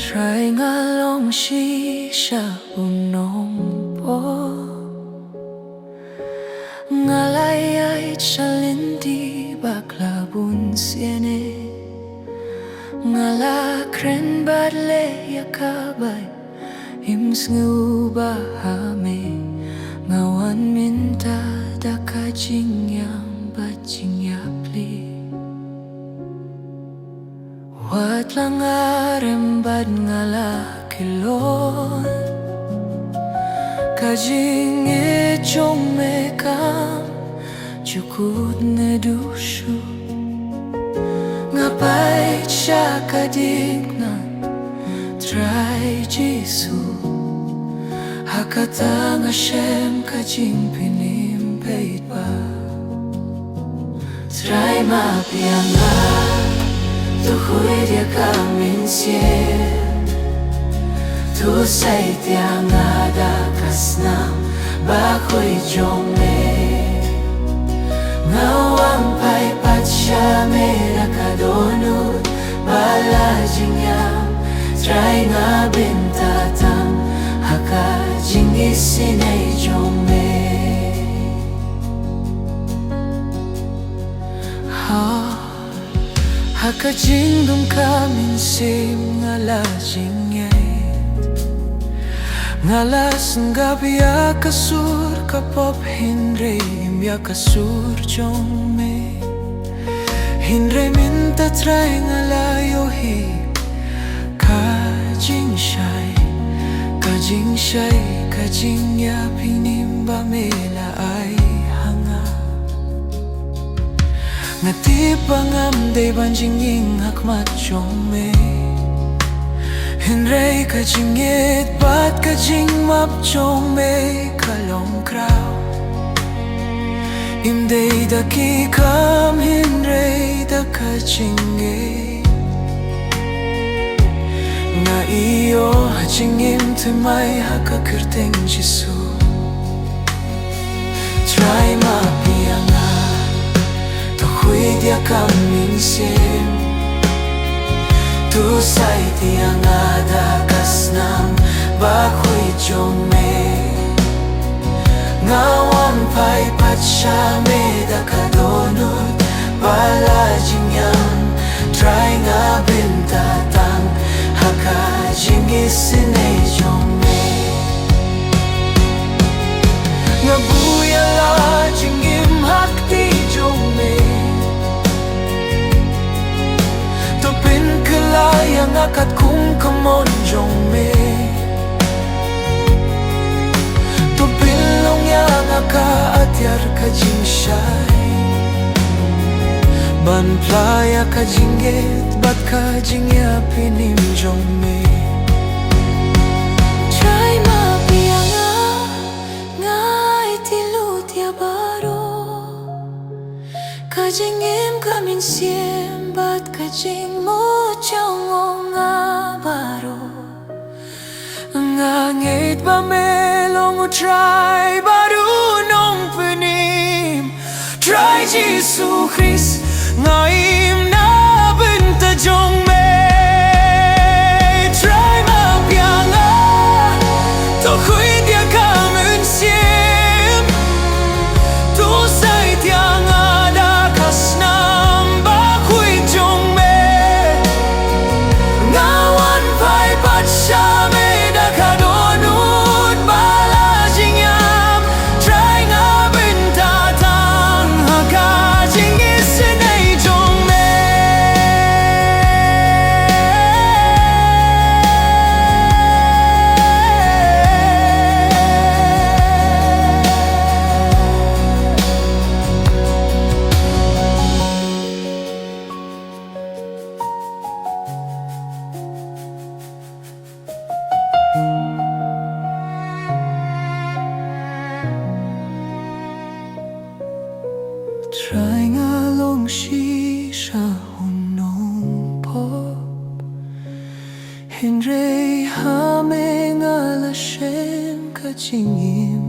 Try ngalong shisha unong po Ngalayay chalindi baklabun siene Ngalakren badle yakabay Ims ngubahame Ngawan minta dakajinyang bajinyapli Wat lang arembad ngalakilon Kajing echong mekam Cukut nedushu Ngapay siya kadignan Try Jisu Hakatang Hashem kajing pinimpait ba Try mapiangan Tuhoy dia kamin sien Tu say tiang ada kasnam Bakoy jome Ngawang pay patsya mera kadonut Balajing yam Try nga bintatang Hakajing isinay jome Hakajing dum kamin sim ngalajing yet Ngalas ngabya kasur kapop hindre imya kasur jong me Hindre minta try ngalayo hi Kajing shay Kajing ya pinimba mela ay Ngati pangamday banjing ing hakmat chong me Hinray kajingit bat kajing map chong me Kalong kraw Imday daki kam hinray da kajingit Nga iyo hajingim timay hakakirteng Jisu Try mapiangan Huy dia kaming sim Tu say tiang ada kasnam Bakoy jome Ngawan pay patsya meda kadonut Balajing yam Try nga bintatang Hakajing isinay jome Nga buyala jingim hakti jome Yang akat kung kamonjong me Tu pilong yang akaatyar kajing shay Ban playa kajingit bat kajing ya pinimjong me Try mapianga ngay tilut ya baro Kajingim kamin siem bat kajing mo chong nga baro Ngangit ba melong try baru nong penim Try Jisu Christ ngaim na benta jong me Try mapianga Tokoy dia kamun siem Tu say tiang ada kasnam Bakoy jong me Ngawan pay patsya meda kadonut Balajing yam Try nga bintatang Hakajing isinay jong me Try ngalong shisha unong pop Hindray hame ngalashem kachingim